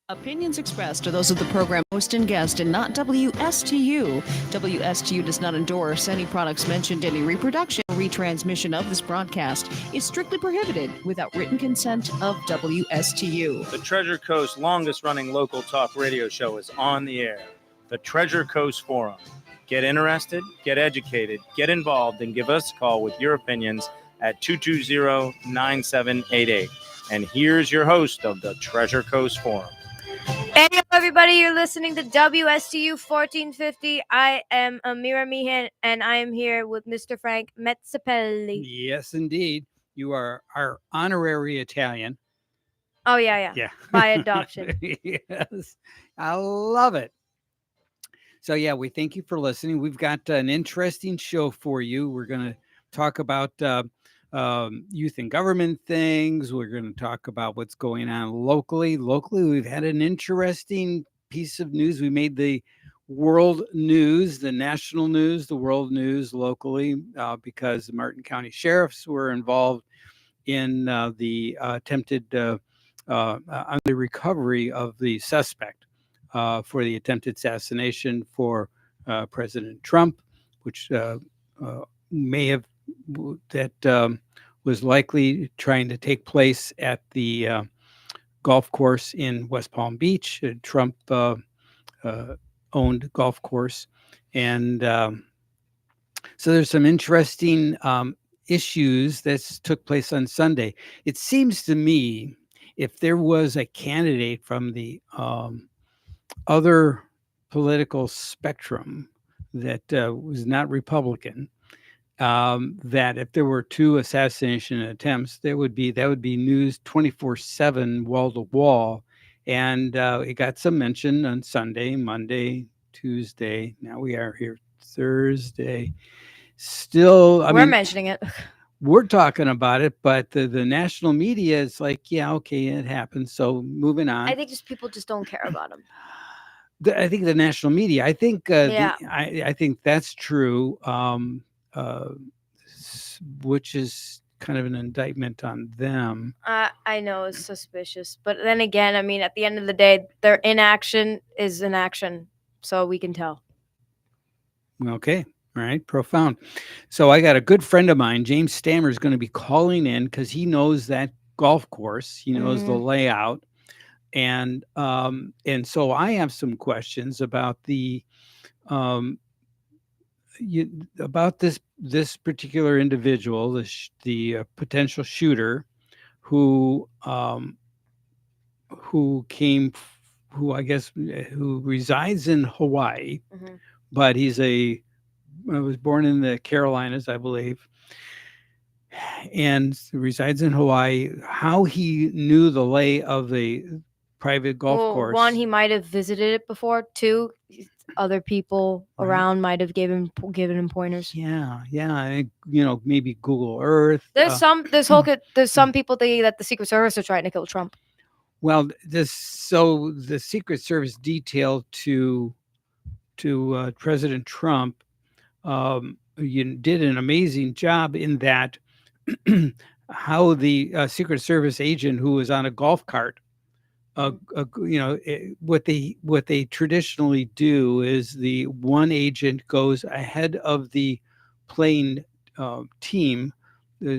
Opinions expressed are those of the program host and guest and not WSTU. WSTU does not endorse any products mentioned. Any reproduction or retransmission of this broadcast is strictly prohibited without written consent of WSTU. The Treasure Coast longest running local talk radio show is on the air. The Treasure Coast Forum. Get interested, get educated, get involved, and give us a call with your opinions at 220-9788. And here's your host of the Treasure Coast Forum. Hey, everybody, you're listening to WSTU 1450. I am Amira Meehan, and I am here with Mr. Frank Mezzapelli. Yes, indeed. You are our honorary Italian. Oh, yeah. By adoption. Yes, I love it. So, yeah, we thank you for listening. We've got an interesting show for you. We're going to talk about youth and government things. We're going to talk about what's going on locally. We've had an interesting piece of news. We made the world news, the national news, the world news locally because the Martin County sheriffs were involved in the attempted on the recovery of the suspect for the attempted assassination for President Trump, which may have was likely trying to take place at the golf course in West Palm Beach, a Trump owned golf course. And so there's some interesting issues that took place on Sunday. It seems to me if there was a candidate from the other political spectrum that was not Republican, that if there were two assassination attempts, that would be news 24/7, wall to wall, and it got some mention on Sunday, Monday, Tuesday. Now we are here Thursday. Still, We're mentioning it. We're talking about it, but the national media is like, yeah, okay, it happened. So moving on. I think people just don't care about him. I think the national media. I think I think that's true. Which is kind of an indictment on them. I know it's suspicious, but then again, I mean, at the end of the day, their inaction is inaction, so we can tell. Okay. All right. Profound. So I got a good friend of mine, James Stammer, is going to be calling in because he knows that golf course. He knows the layout. And so I have some questions about about this particular individual, the potential shooter, who resides in Hawaii, but was born in the Carolinas, I believe, and resides in Hawaii. How he knew the lay of the private golf course? One, he might have visited it before. Two, other people around might have given him pointers. Yeah. Maybe Google Earth. There's some people thinking that the Secret Service are trying to kill Trump. Well, the Secret Service detail to President Trump did an amazing job in that how the Secret Service agent who was on a golf cart. What they traditionally do is the one agent goes ahead of the playing team,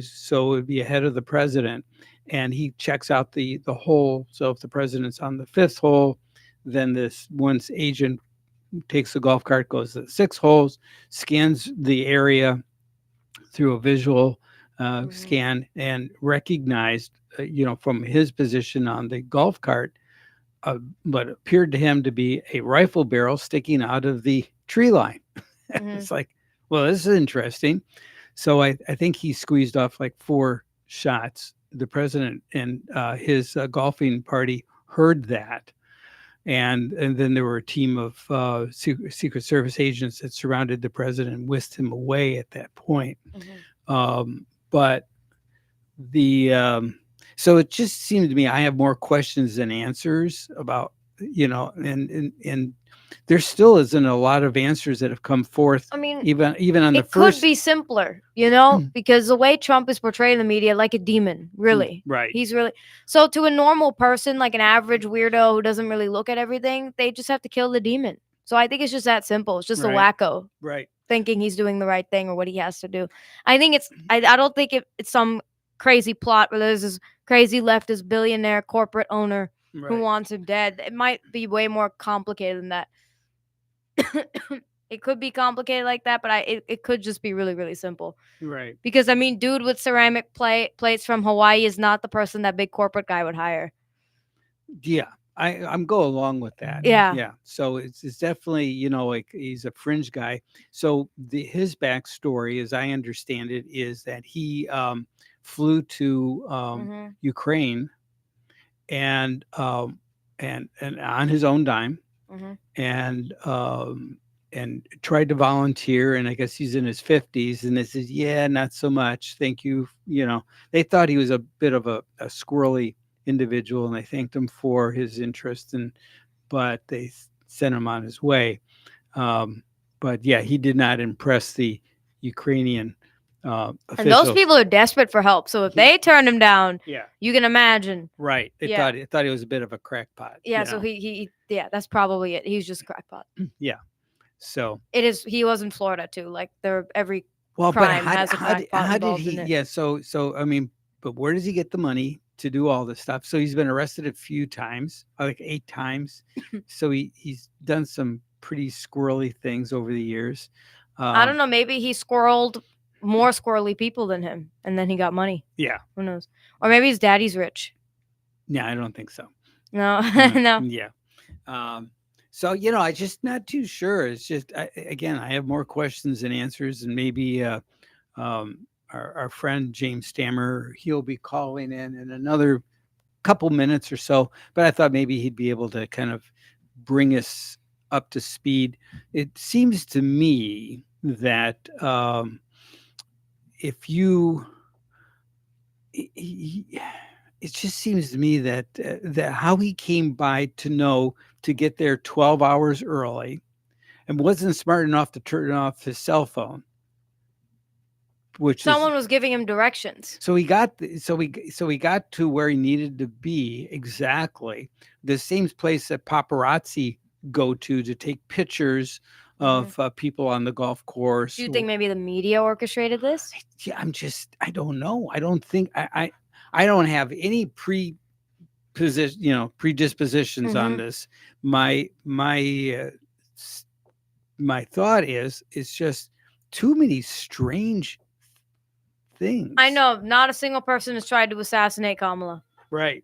so it would be ahead of the president, and he checks out the hole. So if the president's on the fifth hole, then this one's agent takes the golf cart, goes to the 6 holes, scans the area through a visual scan, and recognized from his position on the golf cart, what appeared to him to be a rifle barrel sticking out of the tree line. It's like, well, this is interesting. So I think he squeezed off like 4 shots. The president and his golfing party heard that. And then there were a team of Secret Service agents that surrounded the president and whisked him away at that point. But so it just seemed to me I have more questions than answers about, and there still isn't a lot of answers that have come forth, I mean, even on the it first. could be simpler, you know, because the way Trump is portrayed in the media, like a demon, really. Right. He's really so to a normal person, like an average weirdo who doesn't really look at everything, they just have to kill the demon. So I think it's just that simple. It's just a Right. wacko Right. thinking he's doing the right thing or what he has to do. I think I don't think it's some crazy plot where there's this crazy leftist billionaire corporate owner who Right. wants him dead. It might be way more complicated than that. It could be complicated like that, but it could just be really, really simple. Right. Because I mean, dude with ceramic plates from Hawaii is not the person that big corporate guy would hire. Yeah. I'm go along with that. Yeah. Yeah. So it's definitely, you know, like he's a fringe guy. So his backstory, as I understand it, is that he flew to Mhm. Ukraine and on his own dime Mhm. and tried to volunteer, and I guess he's in his 50s, and they said, yeah, not so much, thank you. You know, they thought he was a bit of a squirrely individual, and they thanked him for his interest, but they sent him on his way. But yeah, he did not impress the Ukrainian And those officials. people are desperate for help. So if they turned him down, Yeah, you can imagine. right. They Yeah. thought he was a bit of a crackpot. Yeah. you So know? he yeah, that's probably it. He's just a crackpot. Yeah. So It is. He was in Florida too. Like every well, crime but has a crackpot how did involved he? in it. Yeah. So I mean, but where does he get the money to do all this stuff? So he's been arrested a few times, like 8 times. So he's done some pretty squirrely things over the years. I don't know. Maybe he squirreled more squirrely people than him, and then he got money. Yeah. Who knows? Or maybe his daddy's rich. Yeah, I don't think so. No, Mm, no. Yeah. So you know, I just not too sure. It's just again, I have more questions than answers, and maybe our friend James Stammer, he'll be calling in another couple minutes or so. But I thought maybe he'd be able to kind of bring us up to speed. It seems to me that if you it just seems to me that that how he came by to know to get there 12 hours early and wasn't smart enough to turn off his cell phone, which Someone was giving him directions. so he got so he got to where he needed to be exactly the same place that paparazzi go to take pictures of people on the golf course. Do you think maybe the media orchestrated this? Yeah, I don't know. I don't think I don't have any predispositions on this. My thought is it's just too many strange things. I know not a single person has tried to assassinate Kamala. Right.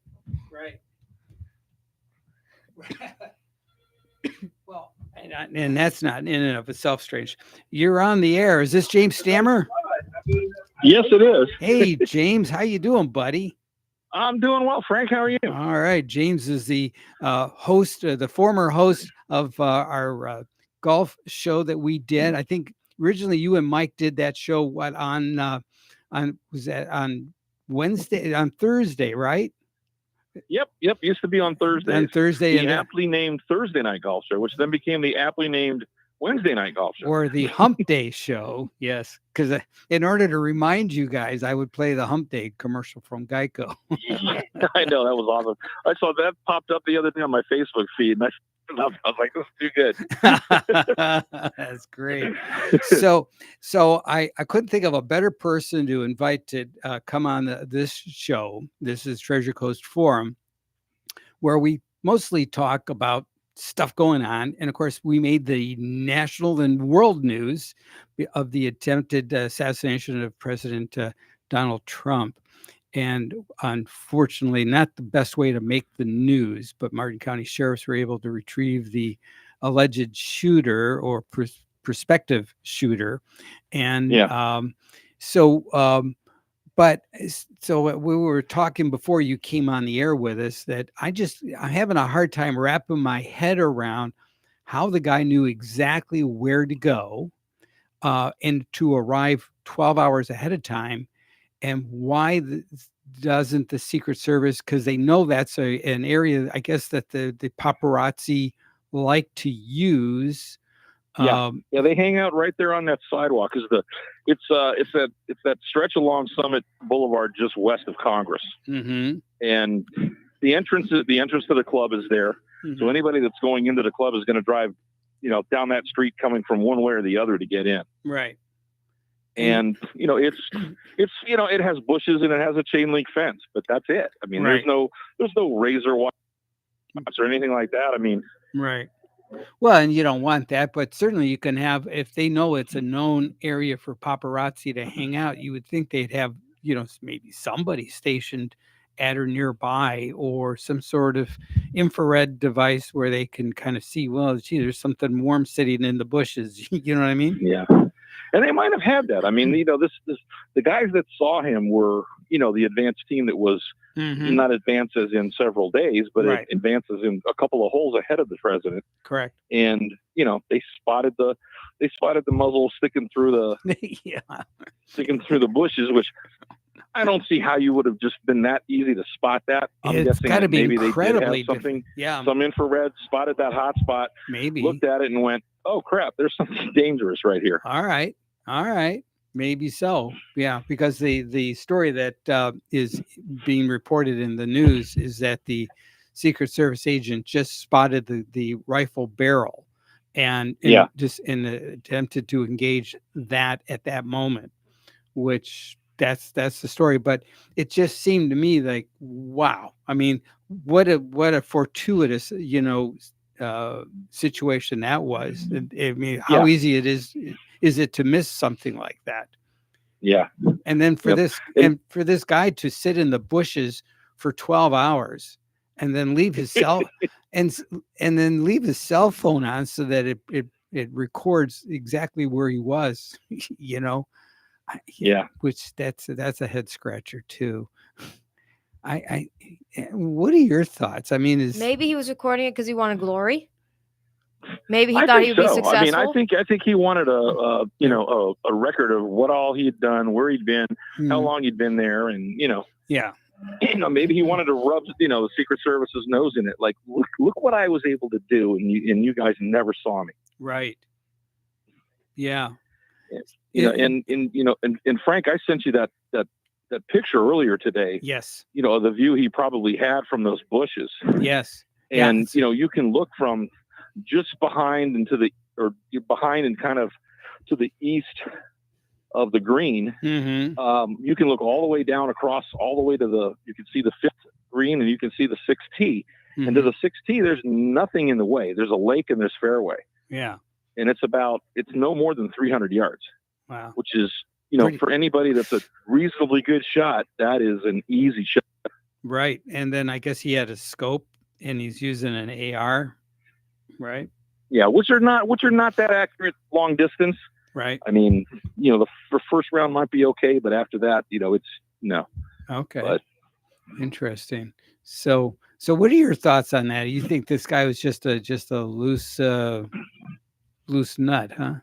Well, and that's not in and of itself strange. You're on the air. Is this James Stammer? Yes, it is. Hey, James, how you doing, buddy? I'm doing well, Frank. How are you? All right. James is the host, the former host of our golf show that we did. I think originally you and Mike did that show. What on was that on Wednesday? On Thursday, right? Yep. Used to be on Thursday. On Thursday, the and aptly named Thursday Night Golf Show, which then became the aptly named Wednesday Night Golf Show. or the Hump Day show. Yes, because in order to remind you guys, I would play the Hump Day commercial from Geico. I know, that was awesome. I saw that popped up the other day on my Facebook feed, and I was like, this is too good. That's great. So I couldn't think of a better person to invite to come on this show. This is Treasure Coast Forum, where we mostly talk about stuff going on. And of course, we made the national and world news of the attempted assassination of President Donald Trump. And unfortunately, not the best way to make the news, but Martin County sheriffs were able to retrieve the alleged shooter or prospective shooter. And but we were talking before you came on the air with us that I'm having a hard time wrapping my head around how the guy knew exactly where to go and to arrive 12 hours ahead of time. And why doesn't the Secret Service, because they know that's an area, I guess, that the paparazzi like to use. Yeah. They hang out right there on that sidewalk. It's that stretch along Summit Boulevard just west of Congress, Mm-hmm. and the entrance to the club is there. Mm-hmm. So anybody that's going into the club is going to drive, down that street coming from one way or the other to get in. Right. And it's it has bushes and it has a chain link fence, but that's it. I mean, Right. there's no razor wire or anything like that. I mean, Right. Well, and you don't want that, but certainly you can have, if they know it's a known area for paparazzi to hang out, you would think they'd have, maybe somebody stationed at or nearby, or some sort of infrared device where they can kind of see, well, gee, there's something warm sitting in the bushes. You know what I mean? yeah. And they might have had that. I mean, the guys that saw him were, the advanced team that was Mhm. not advanced as in several days, but Right. it advances in a couple of holes ahead of the president. Correct. And they spotted the muzzle sticking through Yeah. the bushes, which I don't see how you would have just been that easy to spot that. I'm It's guessing got to that be maybe they did incredibly have something, Yeah, some infrared, spotted that hot spot, maybe. looked at it, and went, "Oh crap, there's something dangerous right here." All right. Maybe so. Yeah, because the story that is being reported in the news is that the Secret Service agent just spotted the rifle barrel and Yeah. just attempted to engage that at that moment, which that's the story. But it just seemed to me like, wow. I mean, what a fortuitous, situation that was. I mean, how Yeah. easy it is it to miss something like that? Yeah. And then for Yep. this guy to sit in the bushes for 12 hours and then leave his and then leave his cell phone on so that it records exactly where he was, Yeah. which that's a head scratcher too. What are your thoughts? I mean, Maybe he was recording it because he wanted glory. Maybe he I thought think he would be so. successful. I mean, I think he wanted a record of what all he'd done, where he'd been, how Hmm, long he'd been there, and yeah, maybe he wanted to rub the Secret Service's nose in it, like look what I was able to do, and you guys never saw me. right, yeah, And Frank, I sent you that picture earlier today. yes, The view he probably had from those bushes, yes, yeah, and you can look from just behind behind and kind of to the east of the green. mm-hmm, You can look all the way down across, all the way to you can see the 5th green, and you can see the 6th tee. And to the 6th tee, there's nothing in the way. There's a lake and there's fairway, yeah, and it's no more than 300 yards, wow, which is Pretty- for anybody that's a reasonably good shot, that is an easy shot. right. And then I guess he had a scope and he's using an AR, right, Yeah, which are not that accurate long distance. right, I mean, the first round might be okay, but after that, it's no. okay, But interesting. So what are your thoughts on that? You think this guy was just a loose nut, huh?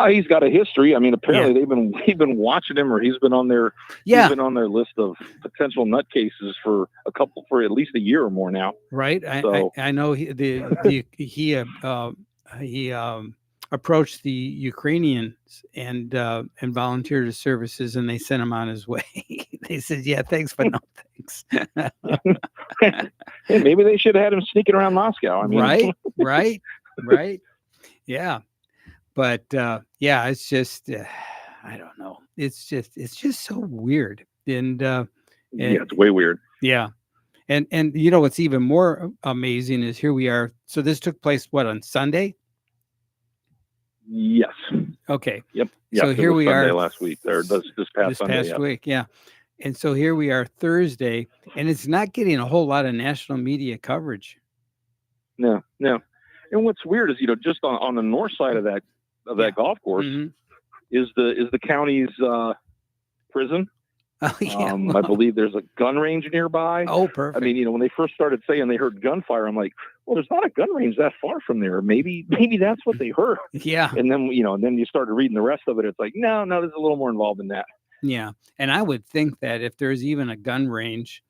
He's got a history. I mean, apparently they've been watching him, or he's been on their list of potential nutcases for at least a year or more now. Right. So- I know he approached the Ukrainians and volunteered his services, and they sent him on his way. They said, "Yeah, thanks, but no thanks." Hey, maybe they should have had him sneaking around Moscow. I mean, right. Yeah. But yeah, it's just I don't know. It's just so weird. And yeah, it's way weird. yeah. And what's even more amazing is here we are. So this took place on Sunday? Yes. Okay. Yep. So it here was we Sunday are last week, or this past Sunday. Yeah. week, yeah. And so here we are Thursday, and it's not getting a whole lot of national media coverage. No. And what's weird is just on the north side of that golf course Mhm. is the county's prison. Oh, yeah. I believe there's a gun range nearby. Oh, I perfect. mean, when they first started saying they heard gunfire, I'm like, well, there's not a gun range that far from there. Maybe that's what they heard. Yeah. And then, then you started reading the rest of it. It's like, no, there's a little more involved than that. Yeah. And I would think that if there's even a gun range,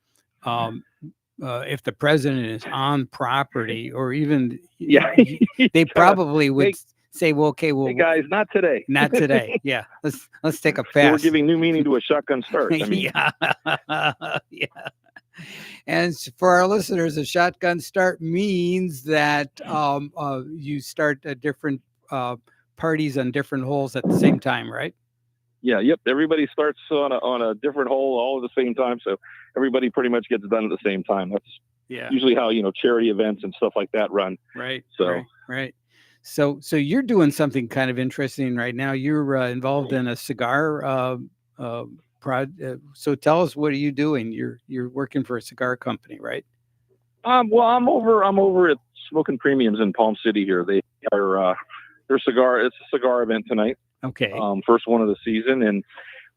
if the president is on property, or even Yeah. they probably would say, well, okay, well, Hey guys, not today. not today. Yeah, let's take a So fast. we're giving new meaning to a shotgun start. I mean, yeah, yeah. And for our listeners, a shotgun start means that you start different parties on different holes at the same time, right? yeah, yep. Everybody starts on a different hole all at the same time, so everybody pretty much gets done at the same time. That's usually how charity events and stuff like that run. Right. So right. So you're doing something kind of interesting right now. You're involved in a cigar so tell us, what are you doing? You're working for a cigar company, right? well, I'm over at Smoking Premiums in Palm City here. They are their cigar. It's a cigar event tonight. Okay. First one of the season, and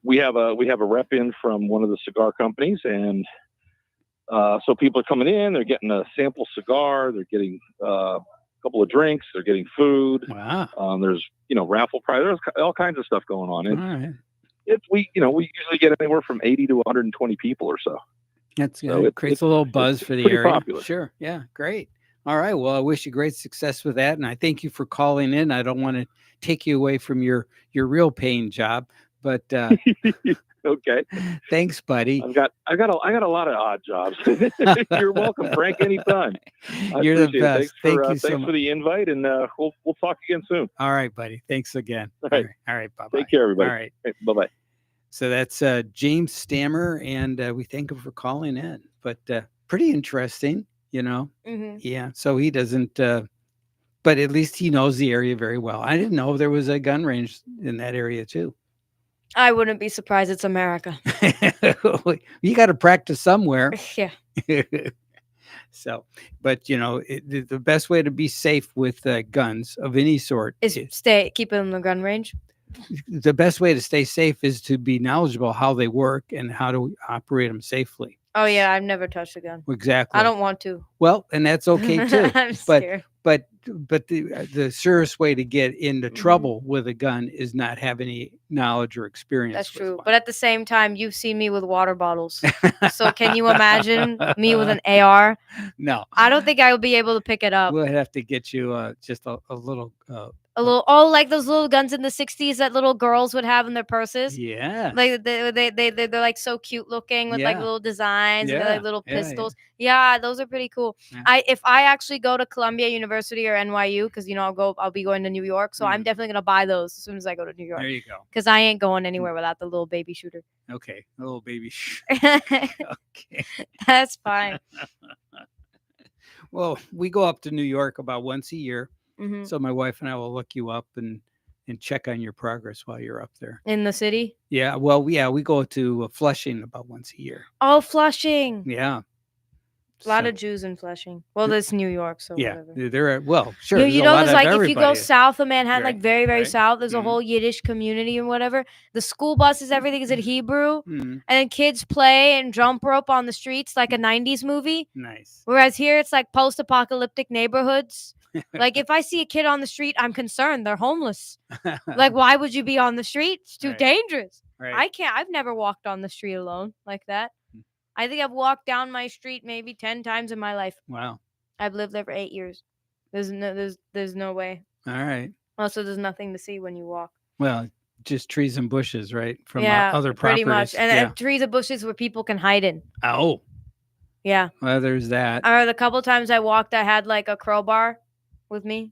we have a rep in from one of the cigar companies, and so people are coming in. They're getting a sample cigar. They're getting a couple of drinks. They're getting food. Wow. There's raffle prize. There's all kinds of stuff going on. And all right. we usually get anywhere from 80 to 120 people or so. That's it creates a little buzz for the area. Popular. Sure. Yeah. Great. All right. Well, I wish you great success with that, and I thank you for calling in. I don't want to take you away from your real paying job, but okay. Thanks, buddy. I got a lot of odd jobs. You're welcome, Frank. Anytime. You're the best. Thanks for the invite, and we'll talk again soon. All right, buddy. Thanks again. All right. Bye bye. Take care, everybody. All right. Bye bye. So that's James Stammer, and we thank him for calling in. But pretty interesting, Mm-hmm. Yeah. So he doesn't, but at least he knows the area very well. I didn't know there was a gun range in that area too. I wouldn't be surprised. It's America. You got to practice somewhere. Yeah. So, but the best way to be safe with guns of any sort is keep it in the gun range. The best way to stay safe is to be knowledgeable how they work and how to operate them safely. Oh yeah, I've never touched a gun. Exactly. I don't want to. Well, and that's okay too. I'm scared. But the surest way to get into trouble with a gun is not have any knowledge or experience. That's true. One. But at the same time, you've seen me with water bottles. So can you imagine me with an AR? No. I don't think I will be able to pick it up. We'll have to get you just a little. Like those little guns in the 60s that little girls would have in their purses. Yeah. Like they're like so cute looking with like little designs and like little pistols. Yeah, those are pretty cool. Yeah. If I actually go to Columbia University or NYU, because I'll be going to New York, so I'm definitely gonna buy those as soon as I go to New York. There you go. Because I ain't going anywhere without the little baby shooter. Okay, a little baby shooter. Okay, that's fine. Well, we go up to New York about once a year. Mm-hmm. So my wife and I will look you up and check on your progress while you're up there. In the city? Yeah. Well, we go to Flushing about once a year. Oh, Flushing. Yeah. A lot of Jews in Flushing. Well, there's New York, so yeah, whatever. There are. Well, sure. There's like if you go south of Manhattan, like very, very south, there's a whole Yiddish community and whatever. The school buses, everything is in Hebrew, and then kids play and jump rope on the streets like a '90s movie. Nice. Whereas here, it's like post-apocalyptic neighborhoods. Like if I see a kid on the street, I'm concerned. They're homeless. Like, why would you be on the street? It's too dangerous. Right. I can't. I've never walked on the street alone like that. I think I've walked down my street maybe 10 times in my life. Wow. I've lived there for 8 years. There's no way. All right. Also, there's nothing to see when you walk. Well, just trees and bushes, right? From other properties. Pretty much. And trees and bushes where people can hide in. Oh. Yeah. Well, there's that. The couple times I walked, I had like a crowbar with me.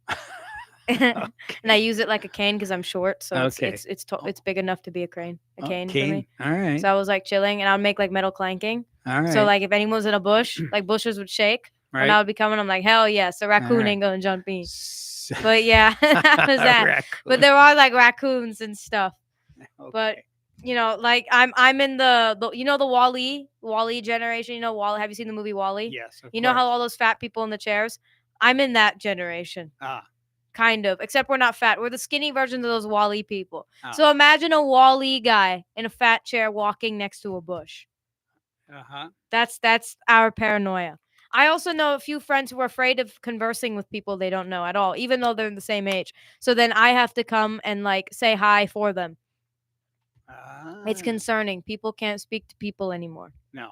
And I use it like a cane because I'm short, so it's big enough to be a cane for me. All right. So I was like chilling, and I'd make like metal clanking. All right. So like if anyone's in a bush, like bushes would shake, and I would be coming. I'm like, hell yes, a raccoon ain't gonna jump me. But yeah, that was that. But there are like raccoons and stuff. Okay. But like I'm in the the Wall-E generation. Wall. Have you seen the movie Wall-E? Yes. You know how all those fat people in the chairs? I'm in that generation. Kind of, except we're not fat. We're the skinny versions of those Wall-E people. So imagine a Wall-E guy in a fat chair walking next to a bush. That's our paranoia. I also know a few friends who are afraid of conversing with people they don't know at all, even though they're the same age. So then I have to come and like say hi for them. It's concerning. People can't speak to people anymore. No.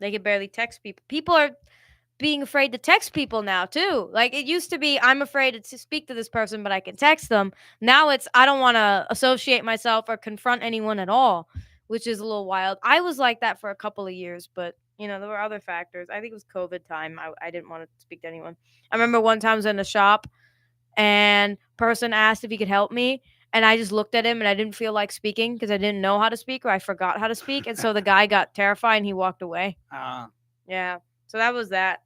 They can barely text people. People are being afraid to text people now too. Like it used to be, I'm afraid to speak to this person, but I can text them. Now it's, I don't want to associate myself or confront anyone at all, which is a little wild. I was like that for a couple of years, but there were other factors. I think it was COVID time. I didn't want to speak to anyone. I remember one time I was in a shop and person asked if he could help me. And I just looked at him and I didn't feel like speaking because I didn't know how to speak or I forgot how to speak. And so the guy got terrified and he walked away. Yeah. So that was that.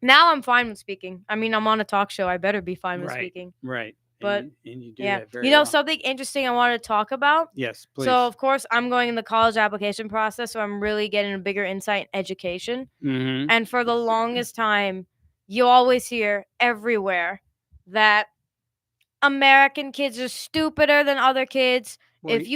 Now I'm fine with speaking. I mean, I'm on a talk show. I better be fine with speaking. Right. But and you do yeah, that very well. something interesting I wanted to talk about. Yes, please. So of course I'm going in the college application process, so I'm really getting a bigger insight in education. Mm-hmm. And for the longest time, you always hear everywhere that American kids are stupider than other kids. Well, if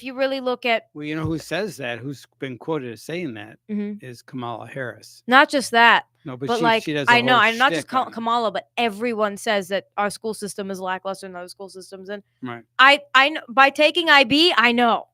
you really look at, well, you know who says that? Who's been quoted as saying that is Kamala Harris. Not just that. No, but she does. I know, I'm not just Kamala, but everyone says that our school system is lackluster than other school systems. And right. I know, by taking IB, I know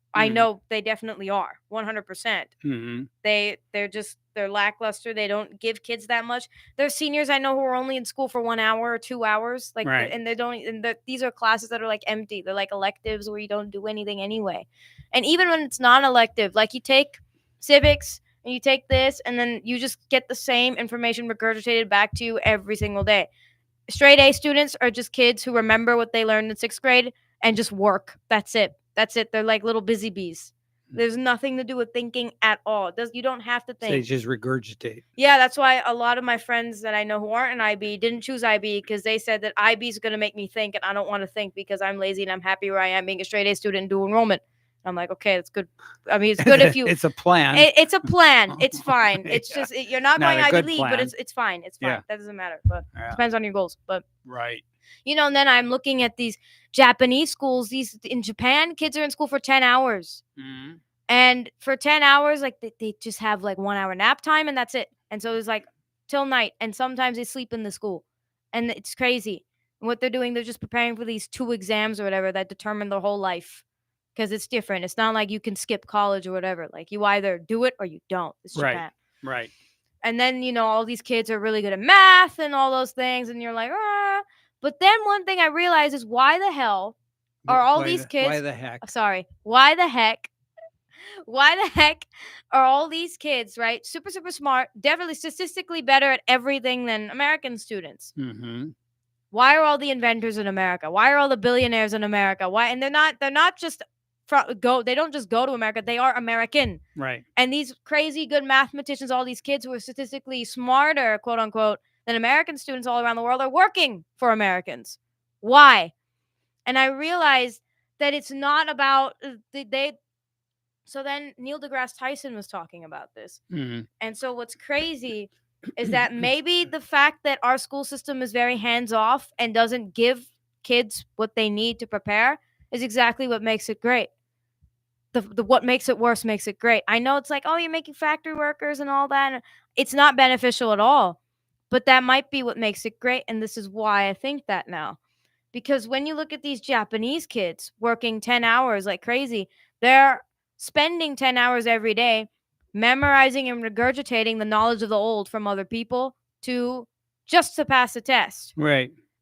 they definitely are 100%. Mm-hmm. They're lackluster. They don't give kids that much. There's seniors I know who are only in school for 1 hour or 2 hours, like, right. and they don't. And these are classes that are like empty. They're like electives where you don't do anything anyway. And even when it's non-elective, like you take civics and you take this, and then you just get the same information regurgitated back to you every single day. Straight A students are just kids who remember what they learned in 6th grade and just work. That's it. They're like little busy bees. There's nothing to do with thinking at all. You don't have to think. They just regurgitate. Yeah, that's why a lot of my friends that I know who aren't in IB didn't choose IB because they said that IB is going to make me think, and I don't want to think because I'm lazy and I'm happy where I am being a straight A student and dual enrollment. I'm like, okay, that's good. I mean, it's good if you. It's a plan. It's a plan. It's fine. It's just you're not going Ivy League, plan. but it's fine. It's fine. Yeah. That doesn't matter. But it depends on your goals. But right. And then I'm looking at these Japanese schools. These in Japan, kids are in school for 10 hours. Mm-hmm. And for 10 hours, like they just have like 1 hour nap time and that's it. And so it's like till night. And sometimes they sleep in the school. And it's crazy. And what they're doing, they're just preparing for these 2 exams or whatever that determine their whole life. Because it's different. It's not like you can skip college or whatever. Like you either do it or you don't. It's Japan. Right. And then, all these kids are really good at math and all those things. And you're like, ah. But then one thing I realized is why the hell are all these kids. Why the heck? Sorry. Why the heck are all these kids, right? Super, super smart, definitely statistically better at everything than American students. Mm-hmm. Why are all the inventors in America? Why are all the billionaires in America? Why? And they're not just they don't just go to America. They are American. Right. And these crazy good mathematicians, all these kids who are statistically smarter, quote unquote, than American students all around the world are working for Americans. Why? And I realized that it's not about So then Neil deGrasse Tyson was talking about this. Mm-hmm. And so what's crazy is that maybe the fact that our school system is very hands-off and doesn't give kids what they need to prepare is exactly what makes it great. The what makes it worse makes it great. I know it's like, oh, you're making factory workers and all that. And it's not beneficial at all. But that might be what makes it great. And this is why I think that now. Because when you look at these Japanese kids working 10 hours like crazy, they're spending 10 hours every day memorizing and regurgitating the knowledge of the old from other people to pass the test.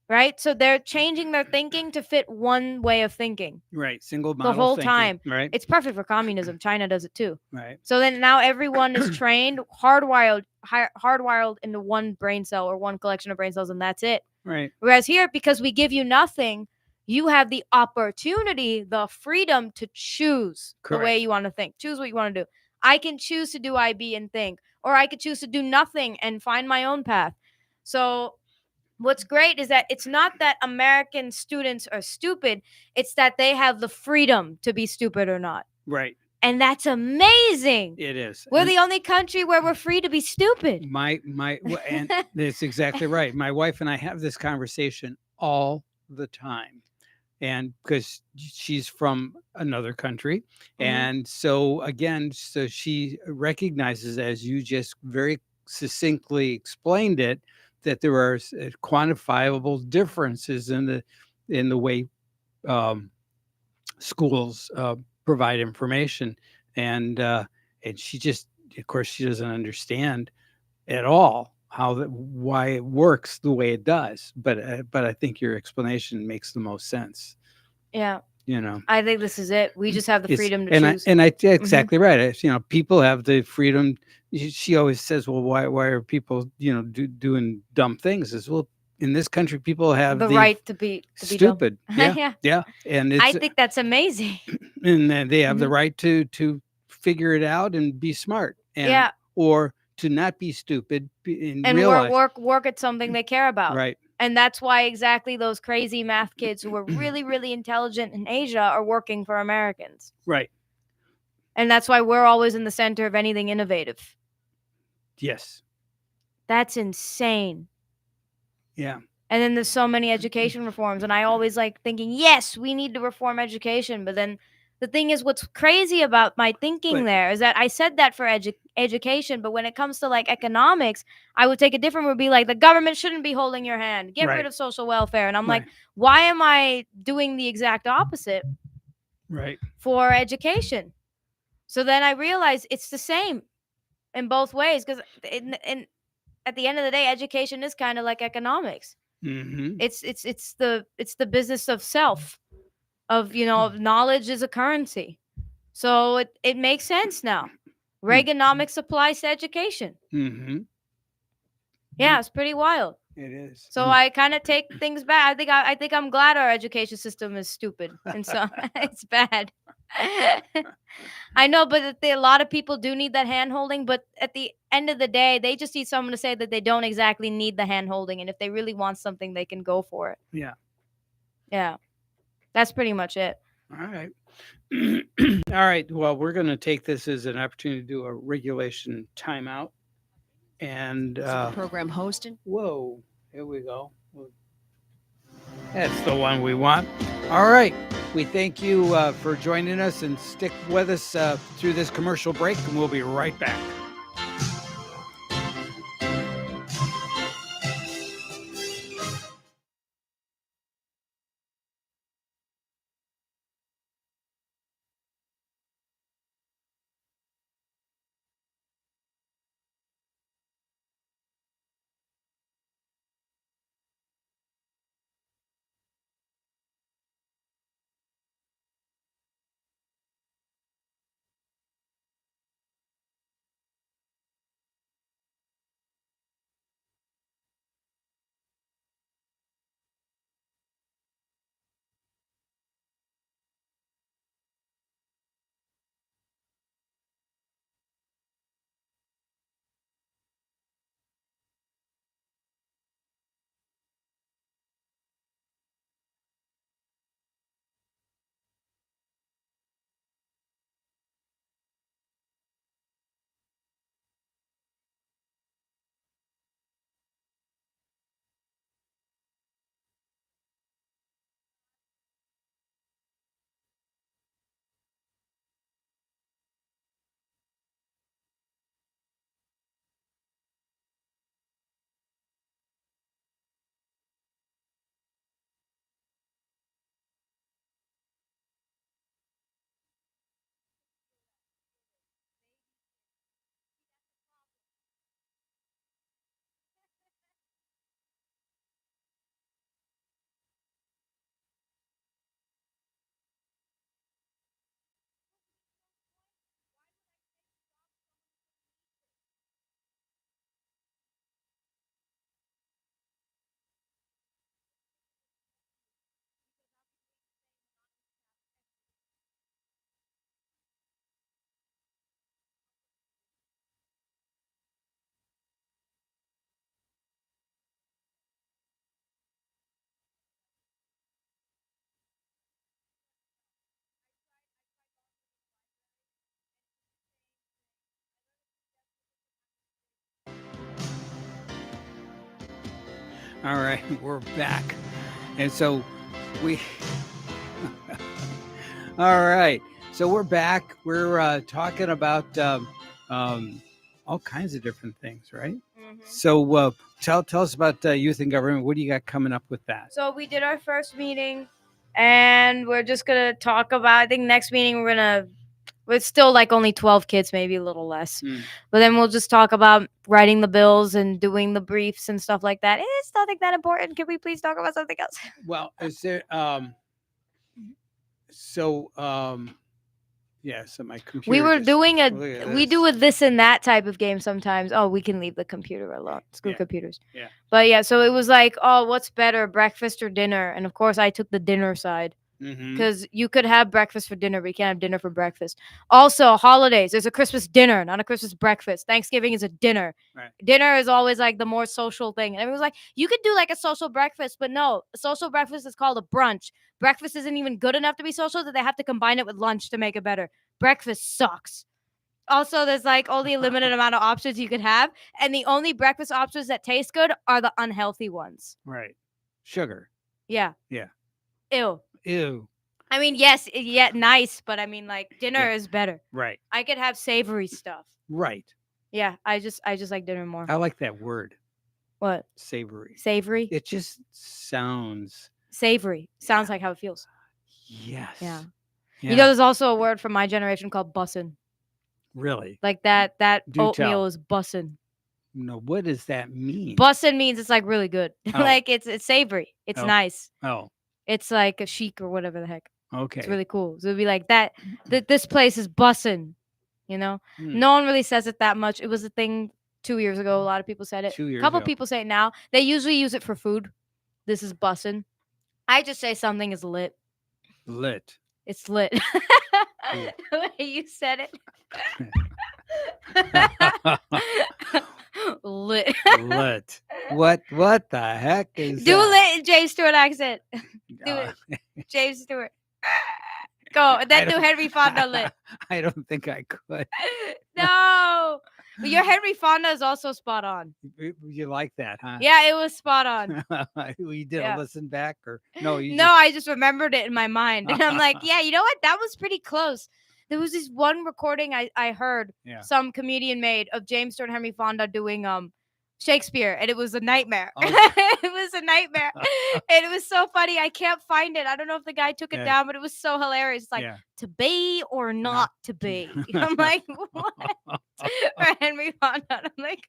Right? So they're changing their thinking to fit one way of thinking. Right. Single model the whole thinking. time. Right. It's perfect for communism. China does it too. Right. So then now everyone is trained, hardwired into one brain cell or one collection of brain cells, and that's it. Right. Whereas here, because we give you nothing, you have the opportunity, the freedom to choose the way you want to think. Choose what you want to do. I can choose to do IB and think, or I could choose to do nothing and find my own path. So what's great is that it's not that American students are stupid. It's that they have the freedom to be stupid or not. Right. And that's amazing. It is. We're the only country where we're free to be stupid. And that's exactly right. My wife and I have this conversation all the time. And because she's from another country. And so again, she recognizes, as you just very succinctly explained it, that there are quantifiable differences in the way schools provide information, and of course, she doesn't understand at all why it works the way it does. But I think your explanation makes the most sense. Yeah. You know, I think this is it. We just have the freedom to choose. Exactly right. You know, people have the freedom. She always says, well, why are people, doing dumb things? Is, well, in this country, people have the right to be stupid. Dumb. Yeah. And I think that's amazing. And they have the right to figure it out and be smart. And, or to not be stupid and realize, work at something they care about. Right. And that's why exactly those crazy math kids who are really, really intelligent in Asia are working for Americans. Right. And that's why we're always in the center of anything innovative. Yes. That's insane. Yeah. And then there's so many education reforms. And I always like thinking, yes, we need to reform education. But then the thing is, what's crazy about my thinking there is that I said that for education, but when it comes to like economics, I would take a different, would be like, the government shouldn't be holding your hand. Get rid of social welfare. And I'm like, why am I doing the exact opposite? Right. For education. So then I realized it's the same in both ways, because at the end of the day, education is kind of like economics. Mm-hmm. It's the business of self. Of knowledge is a currency, so it makes sense now. Reaganomics applies to education. Mm-hmm. Yeah, it's pretty wild. It is. So I kind of take things back. I think I'm glad our education system is stupid, and so it's bad. I know, but a lot of people do need that hand holding. But at the end of the day, they just need someone to say that they don't exactly need the hand holding, and if they really want something, they can go for it. Yeah. Yeah. That's pretty much it. All right. All right. Well, we're going to take this as an opportunity to do a regulation timeout. And program hosting. Whoa, here we go. That's the one we want. All right. We thank you for joining us, and stick with us through this commercial break, and we'll be right back. All right, we're back. And so all right, so we're back. We're talking about all kinds of different things, right? Mm-hmm. So tell us about youth and government. What do you got coming up with that? So we did our first meeting, and we're just going to talk about, I think next meeting we're going to It's still like only 12 kids, maybe a little less. Mm. But then we'll just talk about writing the bills and doing the briefs and stuff like that. It's nothing that important. Can we please talk about something else? Well, is there yeah, so my computer We were just- doing look at we do a this and that type of game sometimes. Oh, we can leave the computer alone. Screw Yeah. computers. Yeah. But yeah, so it was like, oh, what's better, breakfast or dinner? And of course, I took the dinner side. Mhm. Because you could have breakfast for dinner, but you can't have dinner for breakfast. Also, holidays. There's a Christmas dinner, not a Christmas breakfast. Thanksgiving is a dinner. Right. Dinner is always like the more social thing. And everyone's like, you could do like a social breakfast, but no, a social breakfast is called a brunch. Breakfast isn't even good enough to be social, that they have to combine it with lunch to make it better. Breakfast sucks. Also, there's like only a limited amount of options you could have, and the only breakfast options that taste good are the unhealthy ones. Right. Sugar. Yeah. Yeah. Ew. Ew. I mean, yes, yeah, nice, but I mean, like, dinner Yeah. is better. Right. I could have savory stuff. Right. Yeah, I just like dinner more. I like that word, What? savory. Savory? It just sounds Savory. Sounds like how it feels. yes. Yeah. Yeah. You know, there's also a word from my generation called bussin'. really? Like that Do oatmeal tell. is bussin'. No, what does that mean? Bussin' means it's like really good. Oh. Like it's savory. It's Oh. nice. Oh, It's like a chic or whatever the heck. okay. It's really cool. So it'd be like that. This place is bussin'. You know? Hmm. No one really says it that much. It was a thing 2 years ago. A lot of people said it. 2 A years couple ago. people say it now. They usually use it for food. This is bussin'. I just say something is lit. Lit. It's lit. Cool. The way you said it. Lit. Lit. What the heck is Do that? lit in James Stewart accent. Do Uh, it. James Stewart. Go. And then I do don't- Henry Fonda lit. I don't think I could. No. But your Henry Fonda is also spot on. You like that, huh? Yeah, it was spot on. You did Yeah. a listen back or no? You No, I just remembered it in my mind. And I'm like, yeah, you know what? That was pretty close. There was this one recording I heard Yeah. some comedian made of James Stewart and Henry Fonda doing Shakespeare, and it was a nightmare. Okay. It was a nightmare. And it was so funny. I can't find it. I don't know if the guy took it Yeah. down, but it was so hilarious. It's like Yeah. to be or not to be. I'm like, what? For Henry Fonda. I'm like,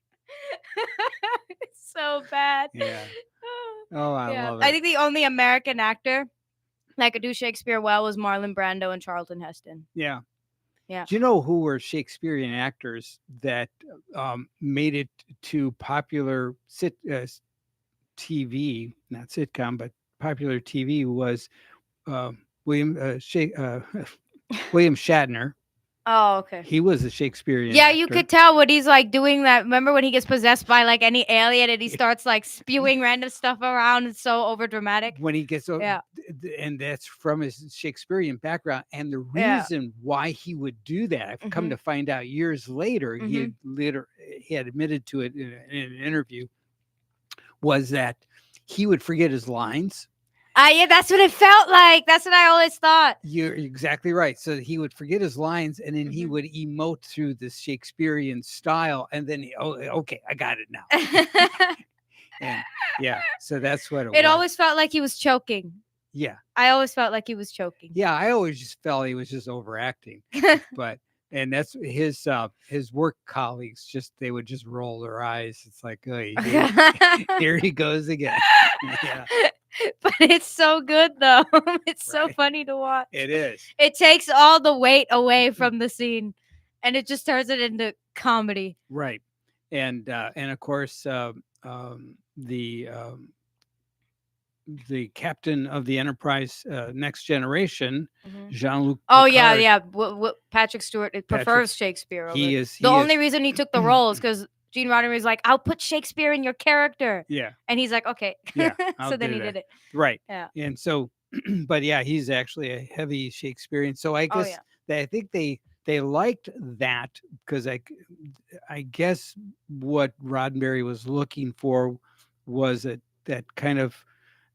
it's so bad. Yeah. Oh, I love it. I think the only American actor that could do Shakespeare well was Marlon Brando and Charlton Heston. Yeah. Yeah. Do you know who were Shakespearean actors that made it to popular TV, not sitcom, but popular TV was William William Shatner. Oh, okay. He was a Shakespearean Yeah, you actor. could tell what he's like doing that. Remember when he gets possessed by like any alien and he starts like spewing random stuff around? It's so over dramatic. when he gets Yeah. and that's from his Shakespearean background, and the Yeah. reason why he would do that, I've come Mhm. to find out years later, he had admitted to it in an interview, was that he would forget his lines. Yeah, that's what it felt like. That's what I always thought. You're exactly right. So he would forget his lines, and then he Mhm. would emote through the Shakespearean style, and then okay, I got it now. And yeah, so that's what it was. It always felt like he was choking. Yeah. I always felt like he was choking. Yeah, I always just felt he was just overacting. But and that's his work colleagues, they would just roll their eyes. It's like, oh, here he goes again. Yeah, But it's so good though. It's so Right. funny to watch. it is. It takes all the weight away from the scene and it just turns it into comedy. Right. And of course the captain of the Enterprise Next Generation, Jean-Luc Oh yeah, Picard, yeah. What Patrick Stewart prefers Shakespeare. Over. he is The he only is, reason he took the role is because Gene Roddenberry's like, "I'll put Shakespeare in your character," yeah, and he's like, "Okay." Yeah, I'll So then do he that. did it. right. Yeah. And so but yeah, he's actually a heavy Shakespearean. So I Oh guess yeah. I think they liked that because I guess what Roddenberry was looking for was that kind of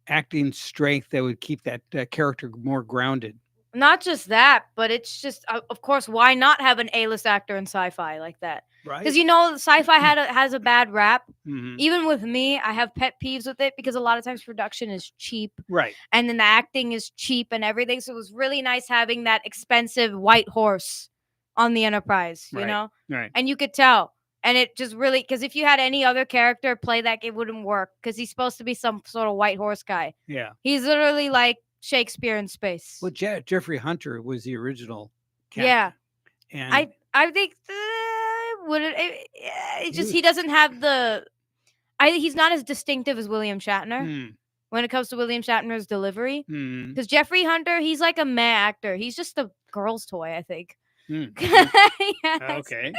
acting strength that would keep that character more grounded. Not just that, but it's just, of course, why not have an A-list actor in sci-fi like that? Right. Because you know, sci-fi has a bad rap. Mhm. Even with me, I have pet peeves with it because a lot of times production is cheap Right. and then the acting is cheap and everything. So it was really nice having that expensive white horse on the Enterprise, you Right. know? Right. And you could tell. And it just really, because if you had any other character play that, it wouldn't work because he's supposed to be some sort of white horse guy. Yeah. He's literally like Shakespeare in space. Well, Jeffrey Hunter was the original captain. Yeah. And I think it's just he doesn't have the. He's not as distinctive as William Shatner when it comes to William Shatner's delivery. Because Jeffrey Hunter, he's like a meh actor. He's just a girl's toy, I think. Okay.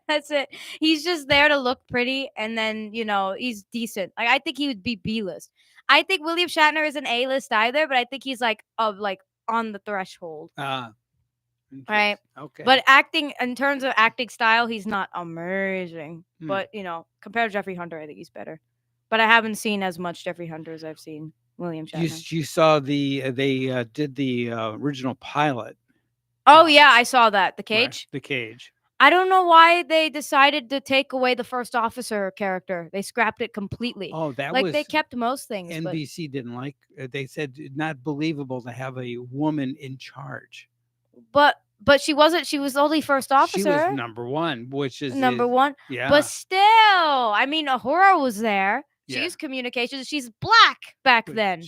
That's it. He's just there to look pretty, and then he's decent. Like I think he would be B-list. I think William Shatner isn't A-list either, but I think he's like on the threshold. Right. Okay. But acting, in terms of acting style, he's not amazing. But compared to Jeffrey Hunter, I think he's better. But I haven't seen as much Jeffrey Hunter as I've seen William Shatner. You saw they did the original pilot. Oh yeah, I saw that. The Cage. Right, the Cage. I don't know why they decided to take away the first officer character. They scrapped it completely. Oh, that like was they kept most things. NBC didn't like. They said not believable to have a woman in charge. But she wasn't. She was only first officer. She was number one, which is number one. Yeah. But still, I mean, Uhura was there. Yeah. She's communications. She's black back then,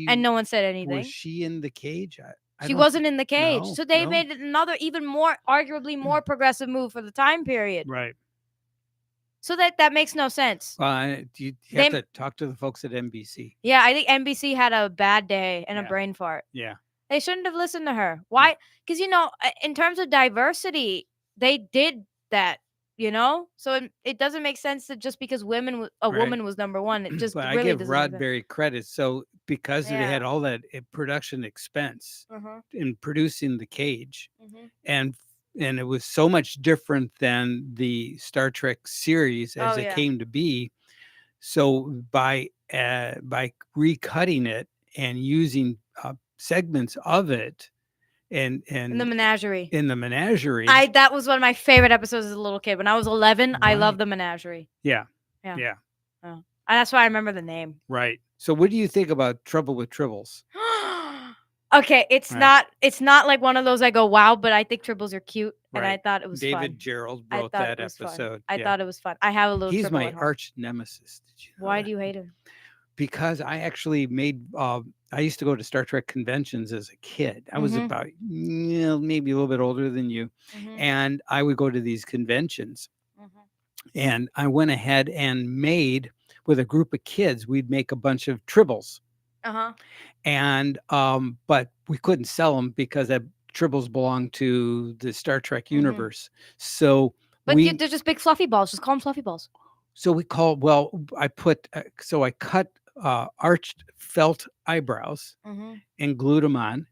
and no one said anything. Was she in the Cage? She wasn't in the Cage, No, so they no. made another, even more, arguably more progressive move for the time period. Right. So that makes no sense. You have to talk to the folks at NBC. Yeah, I think NBC had a bad day and a brain fart. Yeah. They shouldn't have listened to her. Why? Because, in terms of diversity, they did that, So it doesn't make sense that just because woman was number one, it just But really I give Roddenberry credit. So because they had all that production expense in producing the Cage, and it was so much different than the Star Trek series as it came to be. So by recutting it and using segments of it and in the menagerie. That was one of my favorite episodes as a little kid. When I was 11, right. I loved the menagerie. Yeah. Oh. That's why I remember the name. Right. So what do you think about Trouble with Tribbles? Okay, it's not like one of those I go wow, but I think Tribbles are cute, and I thought it was David fun. Gerald wrote that episode. I thought it was fun. I have a little. He's my arch nemesis. Did you know Why that? do you hate him? Because I actually made. I used to go to Star Trek conventions as a kid. I was about maybe a little bit older than you, and I would go to these conventions, and I went ahead and made with a group of kids. We'd make a bunch of Tribbles. And but we couldn't sell them because that Tribbles belong to the Star Trek universe. So they're just big fluffy balls. Just call them fluffy balls. So I cut arched felt eyebrows and glued them on,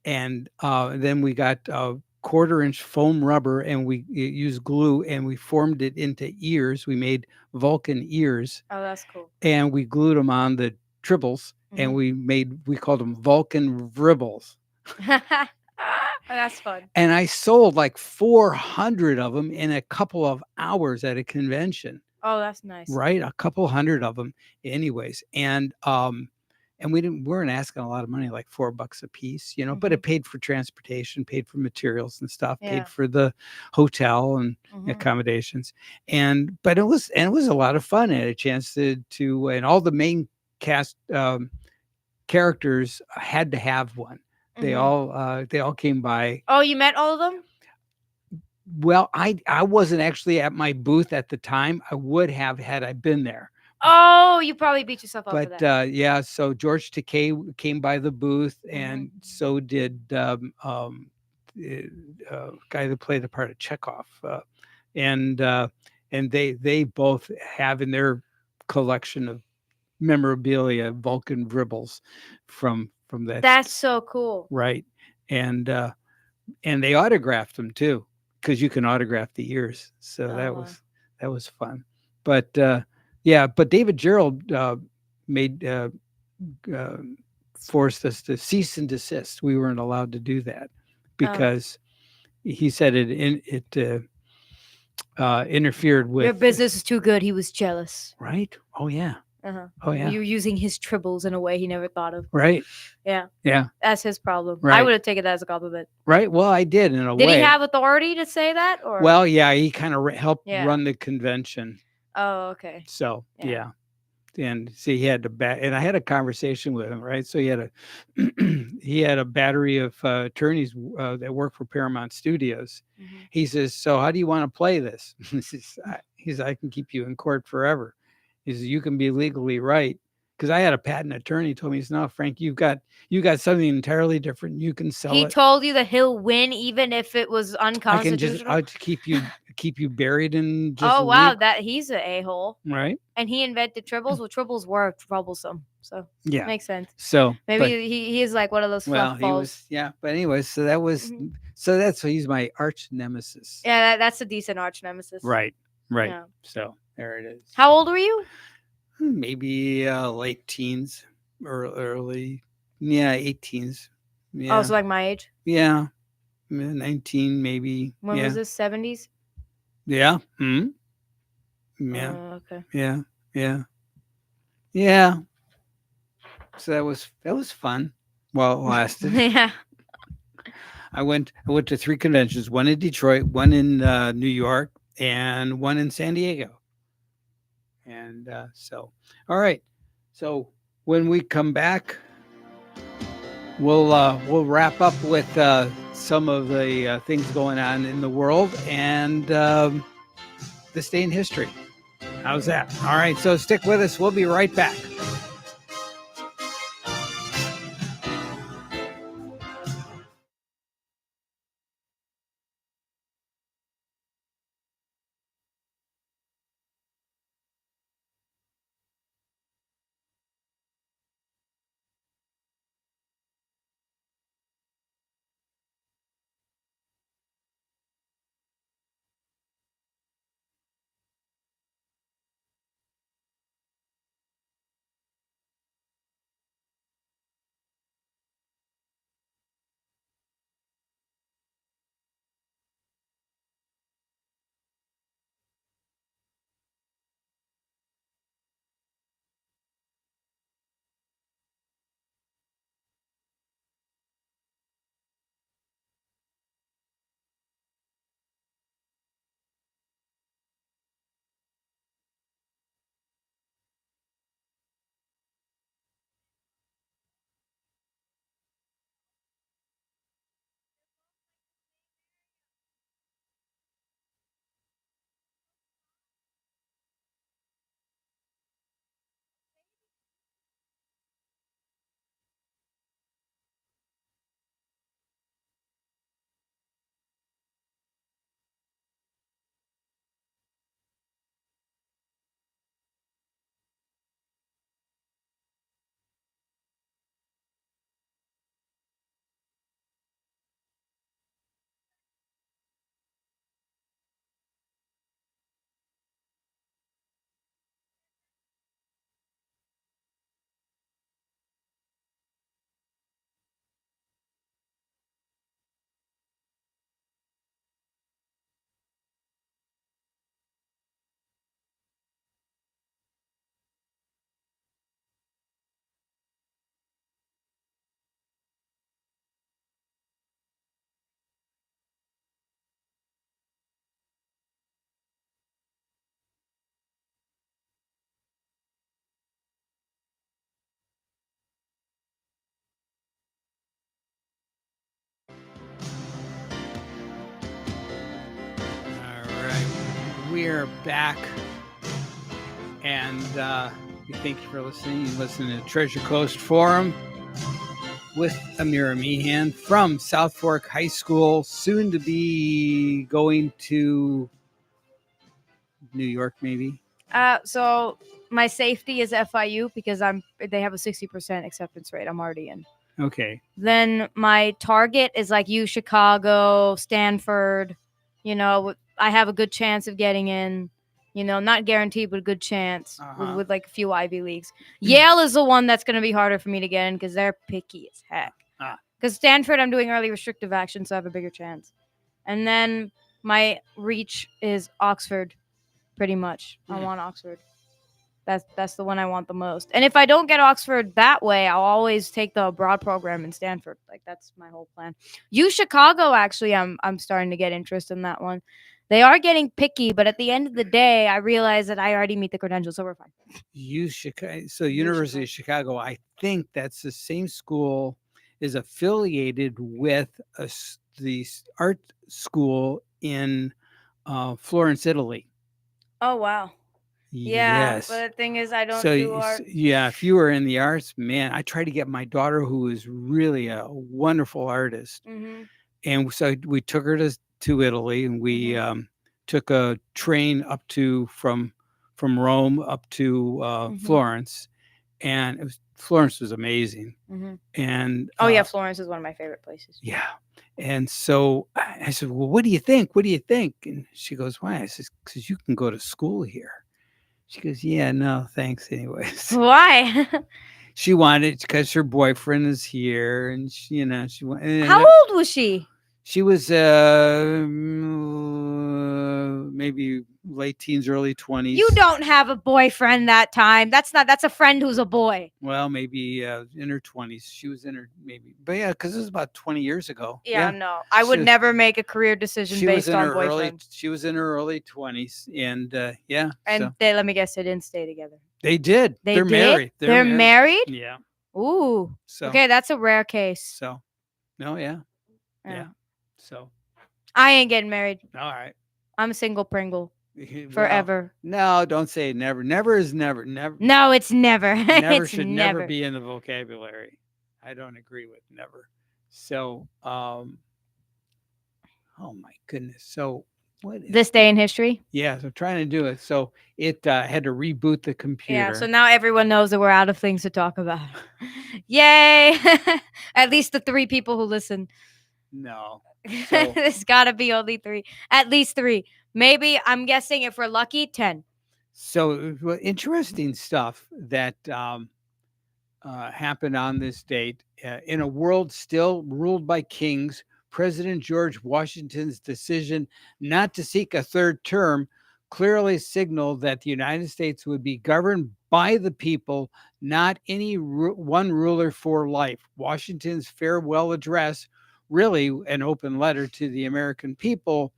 and then we got 1/4-inch foam rubber and we used glue and we formed it into ears. We made Vulcan ears. Oh, that's cool. And we glued them on the Tribbles. And we called them Vulcan Vribbles. That's fun. And I sold like 400 of them in a couple of hours at a convention. Oh, that's nice. Right? A couple hundred of them anyways. And we weren't asking a lot of money, like $4 a piece, but it paid for transportation, paid for materials and stuff, paid for the hotel and accommodations. But it was a lot of fun. I had a chance to and all the main cast characters had to have one. They all came by. Oh, you met all of them? Well, I wasn't actually at my booth at the time. I would have had I been there. Oh, you probably beat yourself up for that. But so George Takei came by the booth, and so did guy that played the part of Chekhov, and they both have in their collection of memorabilia Vulcan Vribbles from that. That's so cool. Right. And they autographed them too, because you can autograph the ears. So that was fun. But but David Gerald forced us to cease and desist. We weren't allowed to do that because he said it interfered with your business is too good. He was jealous. Right. Oh yeah. Oh yeah. You're using his tribbles in a way he never thought of. Right. Yeah. Yeah. That's his problem. I Right. would have taken that as a compliment. Right. Well, I did in a way. Did he have authority to say that? Or Well, yeah, he kind of helped Yeah. run the convention. Oh, okay. So Yeah. yeah. And see, he had and I had a conversation with him, right? So he had a battery of attorneys that work for Paramount Studios. Mhm. He says, "So how do you want to play this?" He says, "I can keep you in court forever." He says, "You can be legally right." Because I had a patent attorney told me, he says, "No, Frank, you got something entirely different. You can sell He it. told you that he'll win even if it was I can unconstitutional. I'll keep you buried in just Oh wow, he's an a-hole. right? And he invented tribbles. Well, tribbles were troublesome, so Yeah. makes sense. So Maybe he is like one of those fluff he balls. was but anyways, so that was Mhm. so he's my arch nemesis. Yeah, that's a decent arch nemesis. Right. Yeah. So there it is. How old were you? Maybe late teens or early 18s. Yeah. Oh, so like my age. Yeah. 19 maybe. When yeah. was this? 70s. Yeah. Hmm. Yeah. Okay. Yeah. Yeah. Yeah. So that was fun while it lasted. Yeah. I went to 3 conventions, one in Detroit, one in New York, and one in San Diego. And so, all right. So when we come back, we'll wrap up with some of the things going on in the world and this day in history. How's that? All right. So stick with us. We'll be right back. All right, we're back, and we thank you for listening. You listen to Treasure Coast Forum with Amira Meehan from South Fork High School, soon to be going to New York, maybe. So my safety is FIU because they have a 60% acceptance rate. I'm already in. Okay. Then my target is like Chicago, Stanford. You know, I have a good chance of getting in. You know, not guaranteed, but a good chance with like a few Ivy Leagues. Yale is the one that's going to be harder for me to get in because they're picky as heck. Because Stanford, I'm doing early restrictive action, so I have a bigger chance. And then my reach is Oxford, pretty much. I want Oxford. That's the one I want the most. And if I don't get Oxford that way, I'll always take the abroad program in Stanford. Like that's my whole plan. Chicago, actually, I'm starting to get interest in that one. They are getting picky, but at the end of the day, I realize that I already meet the credentials, so we're fine. Chicago. So University of Chicago, I think that's the same school is affiliated with the art school in Florence, Italy. Oh wow. Yeah, Yes. but the thing is, I don't So do art. yeah, if you were in the arts, man, I try to get my daughter, who is really a wonderful artist, and so we took her to Italy, and we took a train up to from Rome up to Florence, and Florence was amazing. And oh yeah, Florence is one of my favorite places. Yeah. And so I said, well, what do you think? What do you think? And she goes, why? I said, because you can go to school here. She goes, yeah, no, thanks anyways. Why? She wanted, because her boyfriend is here, and she wanted. How old was she? She was maybe late teens, early 20s. You don't have a boyfriend that time. That's a friend who's a boy. Well, maybe in her 20s. She was in her maybe, but yeah, because it was about 20 years ago. Yeah. No, I would never make a career decision based on boyfriend. She was in her early 20s, and yeah. And they, let me guess, they didn't stay together. They did. They're married. They're married? Yeah. Ooh. So okay, that's a rare case. So, no, yeah. So, I ain't getting married. All right. I'm a single Pringle forever. No, don't say never. Never is never. Never. No, it's never. Never should never be in the vocabulary. I don't agree with never. So, oh my goodness. So, what? This day in history? Yeah, so trying to do it. So it had to reboot the computer. Yeah, so now everyone knows that we're out of things to talk about. Yay! At least the 3 people who listen. No. So, there's got to be only 3. At least 3. Maybe, I'm guessing if we're lucky, 10. So interesting stuff that happened on this date. In a world still ruled by kings, President George Washington's decision not to seek a third term clearly signaled that the United States would be governed by the people, not any one ruler for life. Washington's farewell address, really an open letter to the American people,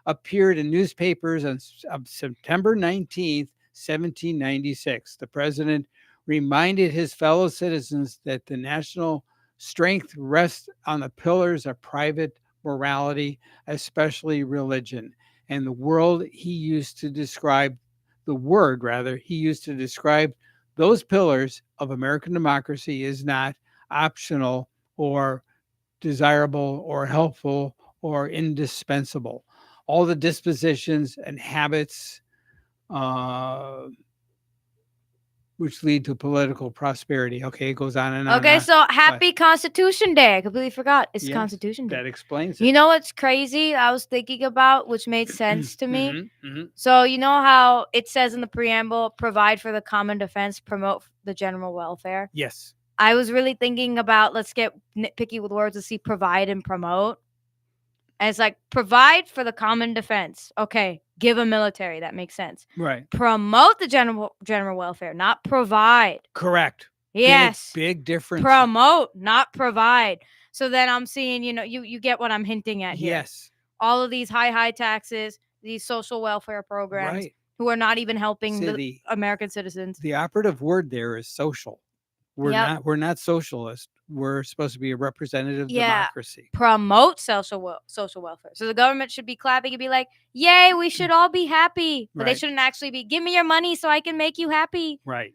appeared in newspapers on September 19th, 1796. The president reminded his fellow citizens that the national strength rests on the pillars of private morality, especially religion. And the word he used to describe those pillars of American democracy is not optional or desirable or helpful or indispensable. All the dispositions and habits which lead to political prosperity. Okay, it goes on and on. Okay, so happy Constitution Day. I completely forgot. It's Constitution Day. That explains it. You know what's crazy? I was thinking about, which made sense to me. So you know how it says in the preamble, provide for the common defense, promote the general welfare? Yes. I was really thinking about, let's get nitpicky with words to see provide and promote. And it's like, provide for the common defense. Okay, give a military. That makes sense. Right. Promote the general welfare, not provide. Correct. Yes. Big difference. Promote, not provide. So then I'm seeing, you get what I'm hinting at here. Yes. All of these high taxes, these social welfare programs, who are not even helping the American citizens. The operative word there is social. We're not socialist. We're supposed to be a representative democracy. Promote social welfare. So the government should be clapping and be like, yay, we should all be happy. But they shouldn't actually be, give me your money so I can make you happy. Right.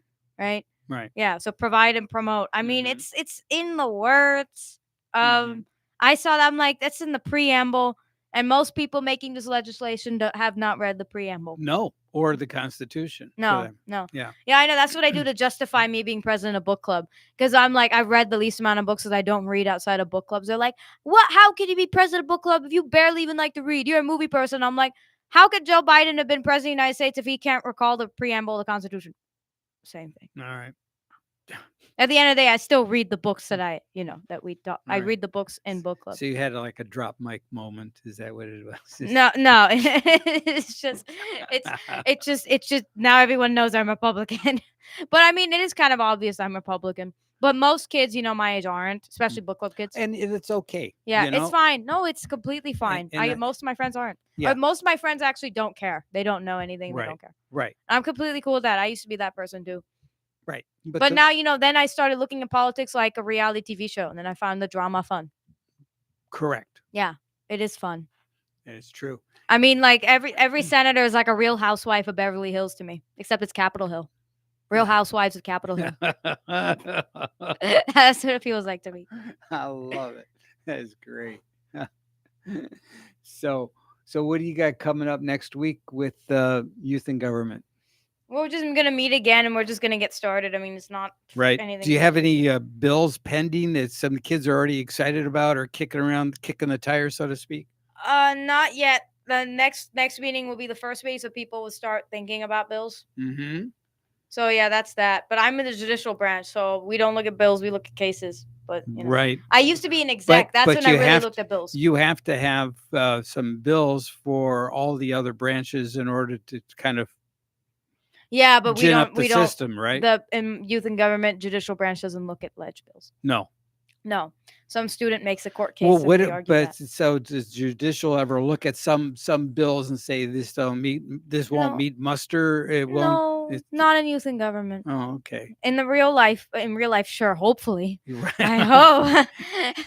Yeah. So provide and promote. I mean, it's in the words. I saw that. I'm like, that's in the preamble. And most people making this legislation have not read the preamble. No. Or the Constitution. No. Yeah. Yeah, I know. That's what I do to justify me being president of book club. Because I'm like, I've read the least amount of books that I don't read outside of book clubs. They're like, what? How could you be president of book club if you barely even like to read? You're a movie person. I'm like, how could Joe Biden have been president of the United States if he can't recall the preamble of the Constitution? Same thing. All right. At the end of the day, I still read the books that I Right. read the books in book club. So you had like a drop mic moment. Is that what it was? No, it's just now everyone knows I'm Republican. But I mean, it is kind of obvious I'm Republican. But most kids, my age aren't, especially book club kids. And it's okay. Yeah, you know? it's fine. No, it's completely fine. and Most of my friends aren't. Yeah. Most of my friends actually don't care. They don't know anything. They Right. don't care. Right. I'm completely cool with that. I used to be that person too. Right. But now, then I started looking at politics like a reality TV show, and then I found the drama fun. Correct. Yeah, it is fun. It's true. I mean, like every senator is like a Real Housewife of Beverly Hills to me, except it's Capitol Hill. Real Housewives of Capitol Hill. That's what it feels like to me. I love it. That is great. So what do you got coming up next week with youth and government? We're just gonna meet again, and we're just gonna get started. I mean, it's not Right. anything. Do you have any bills pending that some kids are already excited about or kicking the tires, so to speak? Not yet. The next meeting will be the first meeting, so people will start thinking about bills. Mm-hmm. So yeah, that's that. But I'm in the judicial branch, so we don't look at bills; we look at cases. But Right. I used to be an exec. That's when I really looked at bills. You have to have some bills for all the other branches in order to kind of Yeah, but we don't. system, right? In youth and government, judicial branch doesn't look at ledge bills. No. Some student makes a court case. Well, but so does judicial ever look at some bills and say this won't meet muster? It won't. No, not in youth and government. Oh, okay. In real life, sure. Hopefully, Right. I hope.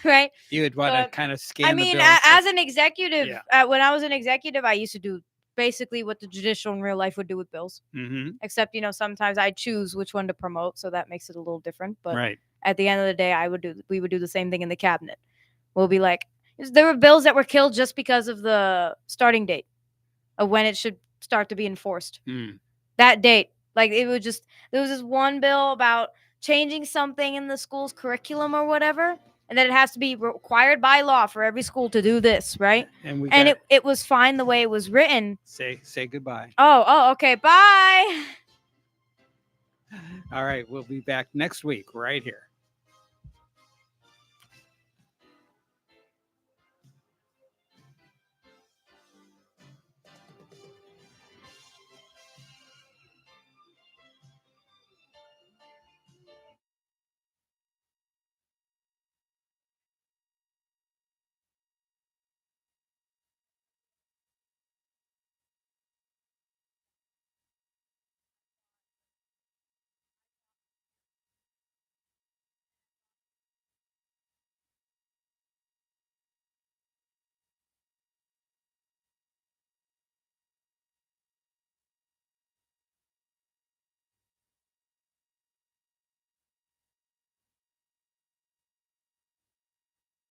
Right. You would want to But, kind of scan. I mean, the bills, as an executive, Yeah. when I was an executive, I used to do basically what the judicial in real life would do with bills. Mm-hmm. Except, sometimes I choose which one to promote, so that makes it a little different. But Right. at the end of the day, we would do the same thing in the cabinet. We'll be like, there were bills that were killed just because of the starting date of when it should start to be enforced. Mm. That date, like there was this one bill about changing something in the school's curriculum or whatever, and that it has to be required by law for every school to do this, right? And it was fine the way it was written. Say goodbye. Oh, okay, bye. All right, we'll be back next week right here.